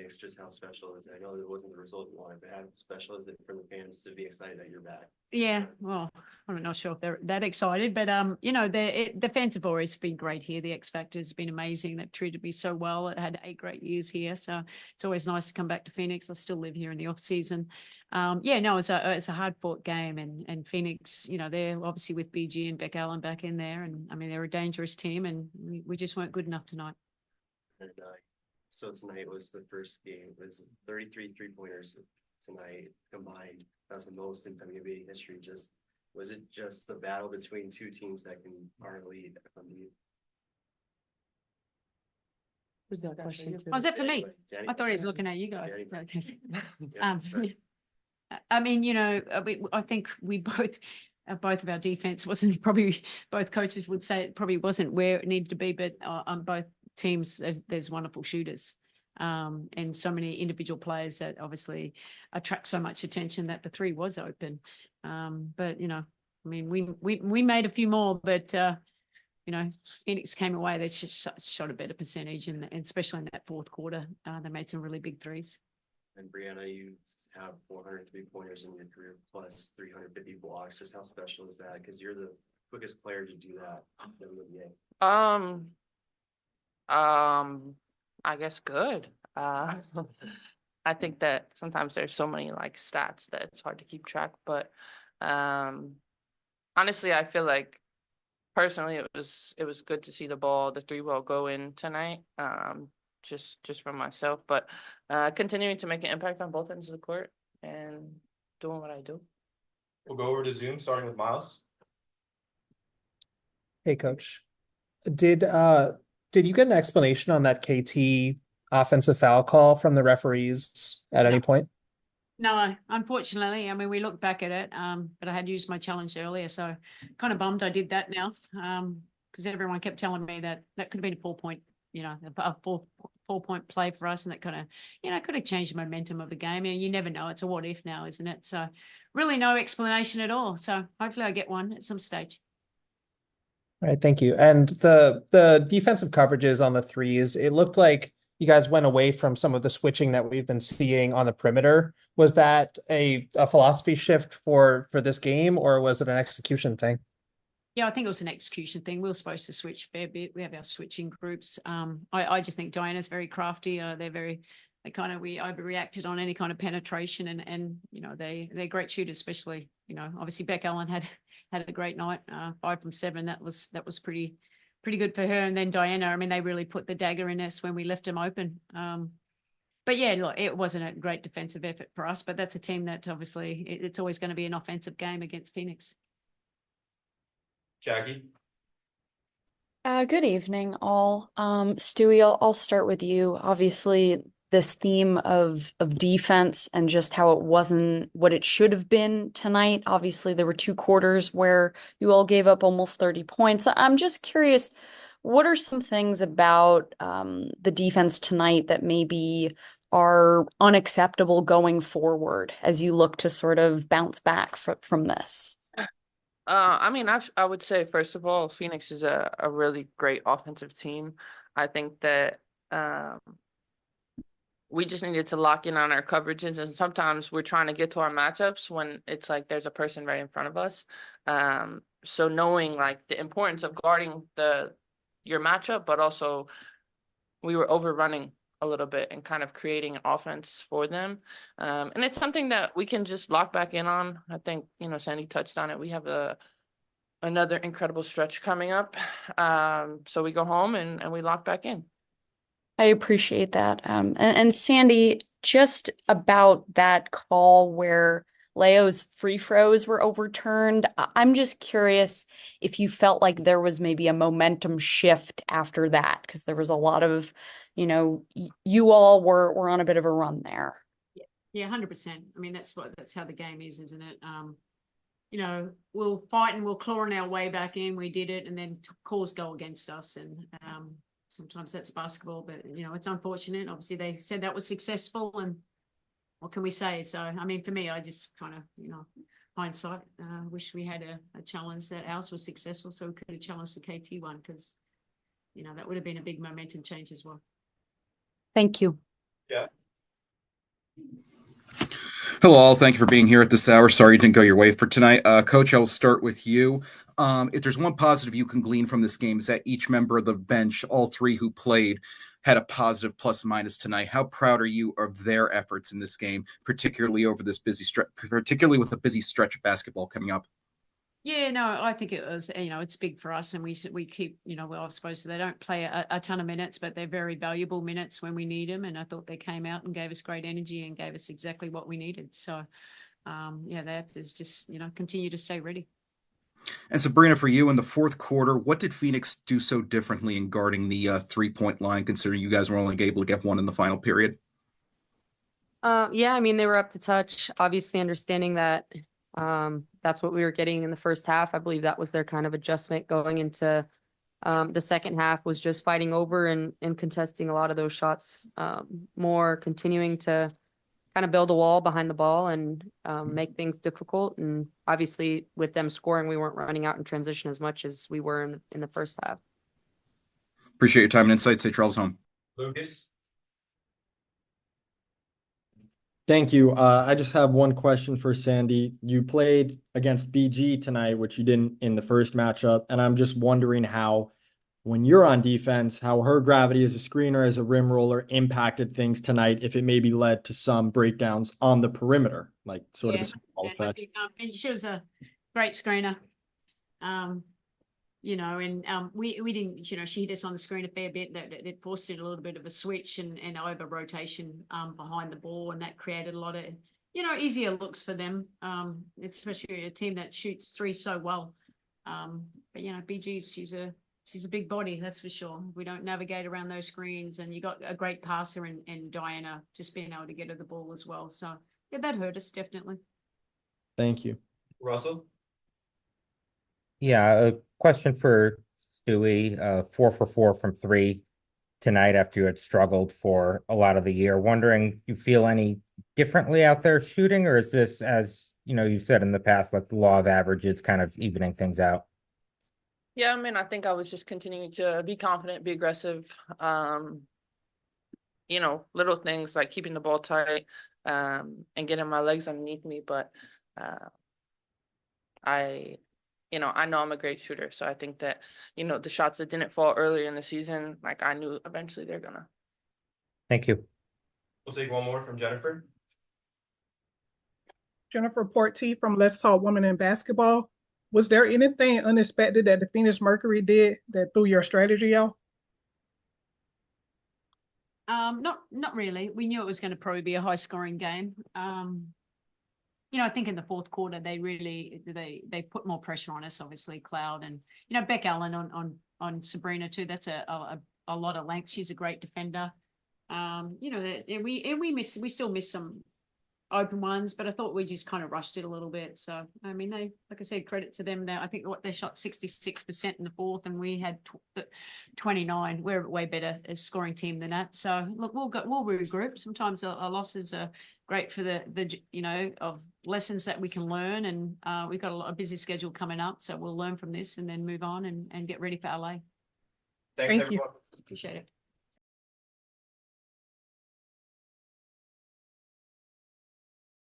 Phoenix, just how special is it? I know it wasn't the result you wanted, but how special is it for the fans to be excited that you're back? Yeah, well, I'm not sure if they're that excited, but the fans have always been great here. The X Factor has been amazing. They've treated me so well. I had 8 great years here, so it's always nice to come back to Phoenix. I still live here in the off season. It's a hard fought game, and Phoenix, they're obviously with BG and Beck Allen back in there, and I mean they're a dangerous team, and we just weren't good enough tonight. And so tonight was the first game. It was 33 3-pointers tonight combined. That was the most in WNBA history. Was it just the battle between two teams that can are lead from you? Was that question? Was that for me? I thought he was looking at you guys. I mean, I think we both of our defense wasn't probably, both coaches would say it probably wasn't where it needed to be, but on both teams, there's wonderful shooters. And so many individual players that obviously attract so much attention that the 3 was open. But I mean, we made a few more, but Phoenix came away. They shot a better percentage, and especially in that fourth quarter, they made some really big threes. And Breanna, you have 403 pointers in your career plus 350 blocks. Just how special is that? Because you're the quickest player to do that in the NBA. I guess good. I think that sometimes there's so many stats that it's hard to keep track, but honestly, I feel like personally it was good to see the 3 ball go in tonight. Just for myself, but continuing to make an impact on both ends of the court and doing what I do. We'll go over to Zoom, starting with Miles. Hey, Coach. Did you get an explanation on that KT offensive foul call from the referees at any point? No, unfortunately. I mean, we looked back at it, but I had used my challenge earlier, so kind of bummed I did that now, because everyone kept telling me that could have been a 4-point, a 4-point play for us, and that kind of, could have changed the momentum of the game. You never know. It's a what if now, isn't it? So really no explanation at all. So hopefully I get one at some stage. All right, thank you. And the defensive coverages on the 3s, it looked like you guys went away from some of the switching that we've been seeing on the perimeter. Was that a philosophy shift for this game, or was it an execution thing? Yeah, I think it was an execution thing. We were supposed to switch a fair bit. We have our switching groups. I just think Diana's very crafty. We overreacted on any kind of penetration, and they're great shooters, especially, obviously Beck Allen had a great night, 5 from 7. That was pretty good for her. And then Diana, I mean, they really put the dagger in us when we left them open. But yeah, look, it wasn't a great defensive effort for us, but that's a team that obviously it's always going to be an offensive game against Phoenix. Jackie. Good evening, all. Stewie, I'll start with you. Obviously, this theme of defense and just how it wasn't what it should have been tonight. Obviously, there were 2 quarters where you all gave up almost 30 points. I'm just curious, what are some things about the defense tonight that maybe are unacceptable going forward as you look to sort of bounce back from this? I mean, I would say, first of all, Phoenix is a really great offensive team. I think that we just needed to lock in on our coverages, and sometimes we're trying to get to our matchups when it's like there's a person right in front of us. So knowing the importance of guarding your matchup, but also we were overrunning a little bit and kind of creating an offense for them. And it's something that we can just lock back in on. I think, Sandy touched on it. We have another incredible stretch coming up. So we go home and we lock back in. I appreciate that. And Sandy, just about that call where Leo's free throws were overturned, I'm just curious if you felt like there was maybe a momentum shift after that, because there was a lot of, you all were on a bit of a run there. Yeah, 100%. I mean, that's how the game is, isn't it? We'll fight and we'll claw on our way back in. We did it, and then calls go against us, and sometimes that's basketball, but it's unfortunate. Obviously, they said that was successful, and what can we say? So, I mean, for me, I just kind of, hindsight, wish we had a challenge that ours was successful, so we could have challenged the KT one, because, that would have been a big momentum change as well. Thank you. Yeah. Hello, all. Thank you for being here at this hour. Sorry it didn't go your way for tonight. Coach, I will start with you. If there's one positive you can glean from this game, is that each member of the bench, all three who played, had a positive plus minus tonight. How proud are you of their efforts in this game, particularly over this busy stretch, particularly with a busy stretch of basketball coming up? Yeah, no, I think it was, it's big for us and we keep, well, I suppose they don't play a ton of minutes, but they're very valuable minutes when we need them. And I thought they came out and gave us great energy and gave us exactly what we needed. So, yeah, they have to just, continue to stay ready. And Sabrina, for you in the fourth quarter, what did Phoenix do so differently in guarding the 3-point line, considering you guys were only able to get one in the final period? Yeah, I mean, they were up to touch, obviously understanding that that's what we were getting in the first half. I believe that was their kind of adjustment going into the second half, was just fighting over and contesting a lot of those shots more, continuing to kind of build a wall behind the ball and make things difficult. And obviously with them scoring, we weren't running out in transition as much as we were in the first half. Appreciate your time and insight. Safe travels home. Lucas? Thank you. I just have one question for Sandy. You played against BG tonight, which you didn't in the first matchup. And I'm just wondering how, when you're on defense, how her gravity as a screener, as a rim roller impacted things tonight, if it maybe led to some breakdowns on the perimeter, like sort of a small I effect. think, and she was a great screener. We didn't, she hit us on the screen a fair bit. That it forced it a little bit of a switch and over rotation behind the ball, and that created a lot of easier looks for them. Especially a team that shoots three so well. But BG's she's a big body, that's for sure. We don't navigate around those screens, and you got a great passer in Diana just being able to get her the ball as well. So yeah, that hurt us definitely. Thank you. Russell? Yeah, a question for Stewie. 4 for 4 from 3 tonight after you had struggled for a lot of the year. Wondering, you feel any differently out there shooting, or is this, as you said in the past, like the law of averages kind of evening things out? Yeah, I mean, I think I was just continuing to be confident, be aggressive. Little things like keeping the ball tight and getting my legs underneath me. But I know I'm a great shooter. So I think that, the shots that didn't fall earlier in the season, like I knew eventually they're gonna. Thank you. We'll take one more from Jennifer. Jennifer Porty from Let's Talk Women in Basketball. Was there anything unexpected that the Phoenix Mercury did that threw your strategy off? Not really. We knew it was going to probably be a high scoring game. I think in the fourth quarter they put more pressure on us, obviously, Cloud and Beck Allen on Sabrina too. That's a lot of length. She's a great defender. We still miss some open ones, but I thought we just kind of rushed it a little bit. So I mean, like I said, credit to them. I think they shot 66% in the fourth, and we had 29. We're a way better scoring team than that. So look, we'll regroup. Sometimes our losses are great for the of lessons that we can learn, and we've got a busy schedule coming up, so we'll learn from this and then move on and get ready for LA. Thanks, Thank everyone. Appreciate it.